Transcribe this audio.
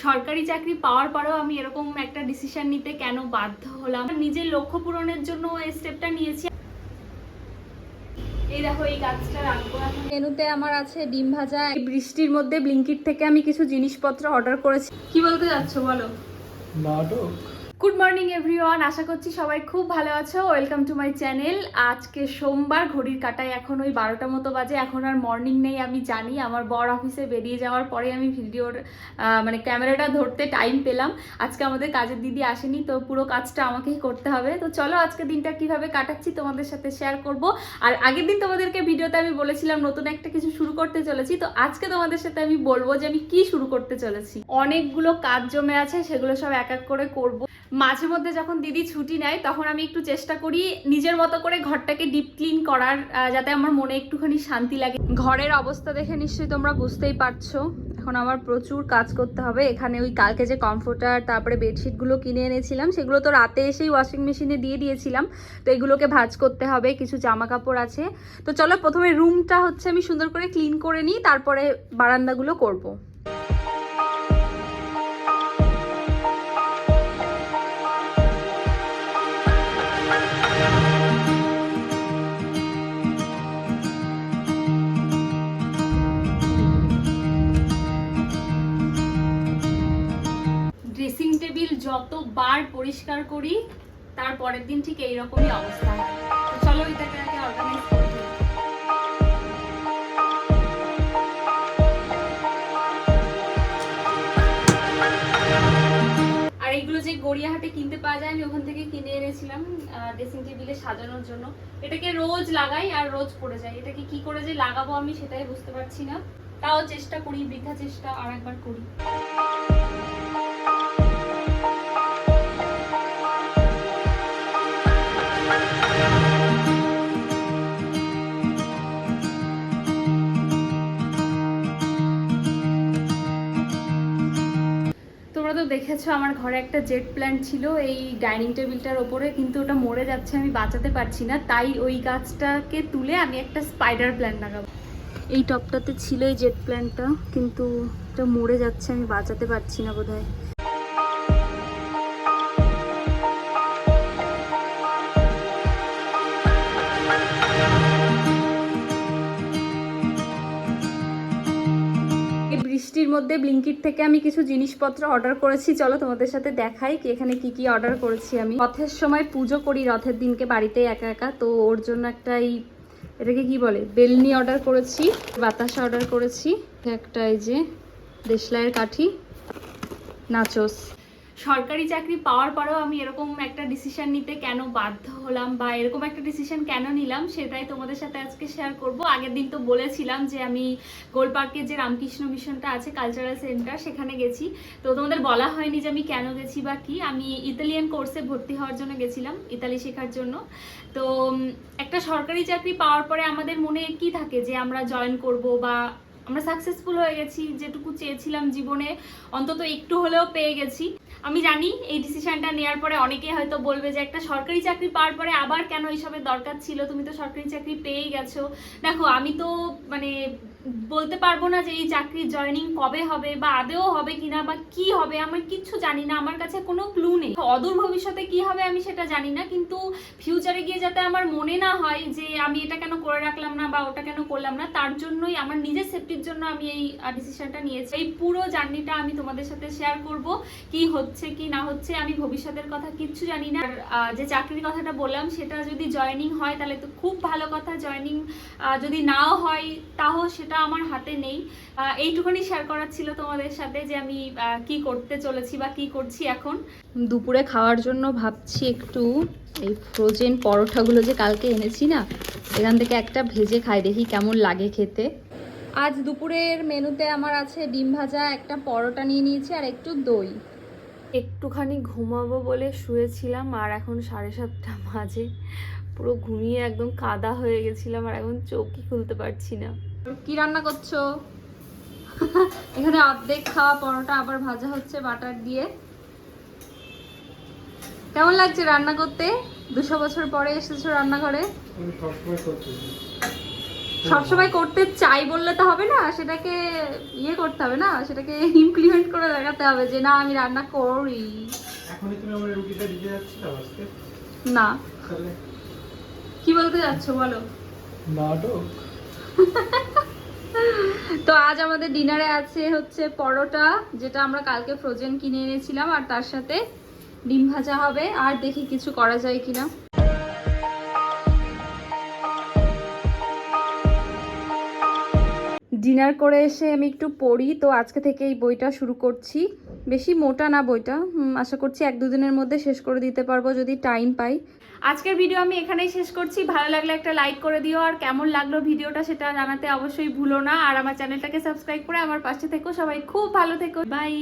সরকারি চাকরি পাওয়ার পরেও আমি এরকম একটা ডিসিশন নিতে কেন বাধ্য হলাম, নিজের লক্ষ্য পূরণের জন্য এই স্টেপটা নিয়েছি। এই দেখো এই কাজটা রাখবো এখন। মেনুতে আমার আছে ডিম ভাজা। এই বৃষ্টির মধ্যে ব্লিঙ্কিট থেকে আমি কিছু জিনিসপত্র অর্ডার করেছি। কি বলতে যাচ্ছ বলো? নাটক। গুড মর্নিং এভরিওয়ান, আশা করছি সবাই খুব ভালো আছো। Welcome to my channel. আজকে সোমবার, ঘড়ির কাঁটায় এখন ওই 12টা মতো বাজে। এখন আর মর্নিং নেই আমি জানি। আমার বর অফিসে বেরিয়ে যাওয়ার পরে আমি ভিডিওর ক্যামেরাটা ধরতে টাইম পেলাম। আজকে আমাদের কাজের দিদি আসেনি, তো পুরো কাজটা আমাকেই করতে হবে। তো চলো আজকে দিনটা কিভাবে কাটাচ্ছি তোমাদের সাথে শেয়ার করব। আর আগের দিন তোমাদেরকে ভিডিওতে আমি বলেছিলাম নতুন একটা কিছু শুরু করতে চলেছি, তো আজকে তোমাদের সাথে আমি বলবো যে আমি কি শুরু করতে চলেছি। অনেকগুলো কাজ জমে আছে, সেগুলো সব এক এক করে করব। মাঝে মধ্যে যখন দিদি ছুটি নেয় তখন আমি একটু চেষ্টা করি নিজের মতো করে ঘরটাকে ডিপ ক্লিন করার, যাতে আমার মনে একটুখানি শান্তি লাগে। ঘরের অবস্থা দেখে নিশ্চয়ই তোমরা বুঝতেই পারছো এখন আমার প্রচুর কাজ করতে হবে। এখানে ওই কালকে যে কমফোর্টার তারপরে বেডশিটগুলো কিনে এনেছিলাম, সেগুলো তো রাতে এসেই ওয়াশিং মেশিনে দিয়ে দিয়েছিলাম। তো এগুলোকে ভাঁজ করতে হবে, কিছু জামা কাপড় আছে। তো চলো প্রথমে রুমটা হচ্ছে আমি সুন্দর করে ক্লিন করে নিই, তারপরে বারান্দাগুলো করবো। ড্রেসিং টেবিল যতবার পরিষ্কার করি তার পরের দিন ঠিক এইরকমই অবস্থা হয়। চলো এটাকে আগে অর্গানাইজ করি। আর এইগুলো যে গড়িয়াহাটে কিনতে পাওয়া যায়, আমি ওখান থেকে কিনে এনেছিলাম ড্রেসিং টেবিলে সাজানোর জন্য। এটাকে রোজ লাগাই আর রোজ পড়ে যায়। এটাকে কি করে যে লাগাবো আমি সেটাই বুঝতে পারছি না। তাও চেষ্টা করি, বৃথা চেষ্টা আর একবার করি। তোমরা তো দেখেছো আমার ঘরে একটা জেট প্ল্যান্ট ছিল এই ডাইনিং টেবিলটার ওপরে, কিন্তু ওটা মরে যাচ্ছে, আমি বাঁচাতে পারছি না। তাই ওই গাছটাকে তুলে আমি একটা স্পাইডার প্ল্যান্ট লাগাবো। এই টপটাতে ছিল এই জেট প্ল্যান্টটা, কিন্তু এটা মরে যাচ্ছে, আমি বাঁচাতে পারছি না বোধহয়। বৃষ্টির মধ্যে ব্লিঙ্কিট থেকে আমি কিছু জিনিসপত্র অর্ডার করেছি, চলো তোমাদের সাথে দেখাই কি এখানে কি কি অর্ডার করেছি। আমি রথের সময় পুজো করি, রথের দিনকে বাড়িতে একা একা, তো ওর জন্য একটা এটাকে কি বলে বেলনি অর্ডার করেছি, বাতাসা অর্ডার করেছি, একটা এই যে দেশলাইয়ের কাঠি, নাচোস। সরকারি চাকরি পাওয়ার পরেও আমি এরকম একটা ডিসিশন নিতে কেন বাধ্য হলাম বা এরকম একটা ডিসিশন কেন নিলাম সেটাই তোমাদের সাথে আজকে শেয়ার করব। আগের দিন তো বলেছিলাম যে আমি গোল পার্কের যে রামকৃষ্ণ মিশনটা আছে কালচারাল সেন্টার, সেখানে গেছি। তো তোমাদের বলা হয়নি যে আমি কেন গেছি বা কি। আমি ইতালিয়ান কোর্সে ভর্তি হওয়ার জন্য গেছিলাম, ইতালি শেখার জন্য। তো একটা সরকারি চাকরি পাওয়ার পরে আমাদের মনে কি থাকে যে আমরা জয়েন করব বা আমরা সাকসেসফুল হয়ে গেছি, যেটুকু চেয়েছিলাম জীবনে অন্তত একটু হলেও পেয়ে গেছি। আমি জানি এই ডিসিশনটা নেওয়ার পরে অনেকেই হয়তো বলবে যে একটা সরকারি চাকরি পাওয়ার পরে আবার কেন এইসবের দরকার ছিল, তুমি তো সরকারি চাকরি পেয়েই গেছো। দেখো আমি তো বলতে পারবো না যে এই চাকরির জয়েনিং কবে হবে বা আদেও হবে কিনা বা কি হবে, আমার কিচ্ছু জানি না, আমার কাছে কোনো ক্লু নেই। অদূর ভবিষ্যতে কি হবে আমি সেটা জানি না, কিন্তু ফিউচারে গিয়ে যাতে আমার মনে না হয় যে আমি এটা কেন করে রাখলাম না বা ওটা কেন করলাম না, তার জন্যই আমার নিজের সেফটির জন্য আমি এই ডিসিশনটা নিয়েছি। এই পুরো জার্নিটা আমি তোমাদের সাথে শেয়ার করব, কি হচ্ছে কি না হচ্ছে। আমি ভবিষ্যতের কথা কিচ্ছু জানি না। আর যে চাকরির কথাটা বললাম সেটা যদি জয়েনিং হয় তাহলে তো খুব ভালো কথা, জয়েনিং যদি নাও হয় তাও সেটা আমার হাতে নেই। এইটুকুনি শেয়ার করার ছিল তোমাদের সাথে যে আমি কি করতে চলেছি বা কি করছি এখন। দুপুরে খাওয়ার জন্য ভাবছি একটু এই ফ্রোজেন পরোটাগুলো যে কালকে এনেছি না, এখান থেকে একটা ভেজে খাই, দেখি কেমন লাগে খেতে। আজ দুপুরের মেনুতে আমার আছে ডিম ভাজা, একটা পরোটা নিয়ে নিয়েছি আর একটু দই। একটুখানি ঘুমাবো বলে শুয়েছিলাম আর এখন 7:30 বাজে। পুরো ঘুমিয়ে একদম কাদা হয়ে গেছিলাম আর এখন চোখই খুলতে পারছি না। কি রান্না করছো? এখানে অর্ধেক খাওয়া পরোটা আবার ভাজা হচ্ছে বাটার দিয়ে। কেমন লাগছে রান্না করতে? 200 বছর পরে এসেছো রান্নাঘরে। সবসময় করতে চাই বললে তো হবে না, সেটাকে ইয়ে করতে হবে না, সেটাকে ইমপ্লিমেন্ট করে দেখাতে হবে যে না আমি রান্না করি। এখনই তুমি আমার রুটিটা দিতে যাচ্ছ আজকে? না, তাহলে কি বলতে যাচ্ছ বলো। নাটক। তো আজ আমাদের ডিনারে আছে হচ্ছে পরোটা, যেটা আমরা কালকে ফ্রোজেন কিনে এনেছিলাম, আর তার সাথে ডিম ভাজা হবে। আর দেখি কিছু করা যায় কিনা। ডিনার করে এসে আমি একটু পড়ি, তো আজকে থেকে এই বইটা শুরু করছি। বেশি মোটা না বইটা, আশা করছি 1-2 দিনের মধ্যে শেষ করে দিতে পারবো যদি টাইম পাই। আজকের ভিডিও আমি এখানেই শেষ করছি। ভালো লাগলে একটা লাইক করে দিও, আর কেমন লাগলো ভিডিওটা সেটা জানাতে অবশ্যই ভুলো না। আর আমার চ্যানেলটাকে সাবস্ক্রাইব করে আমার পাশে থেকো। সবাই খুব ভালো থেকো, বাই।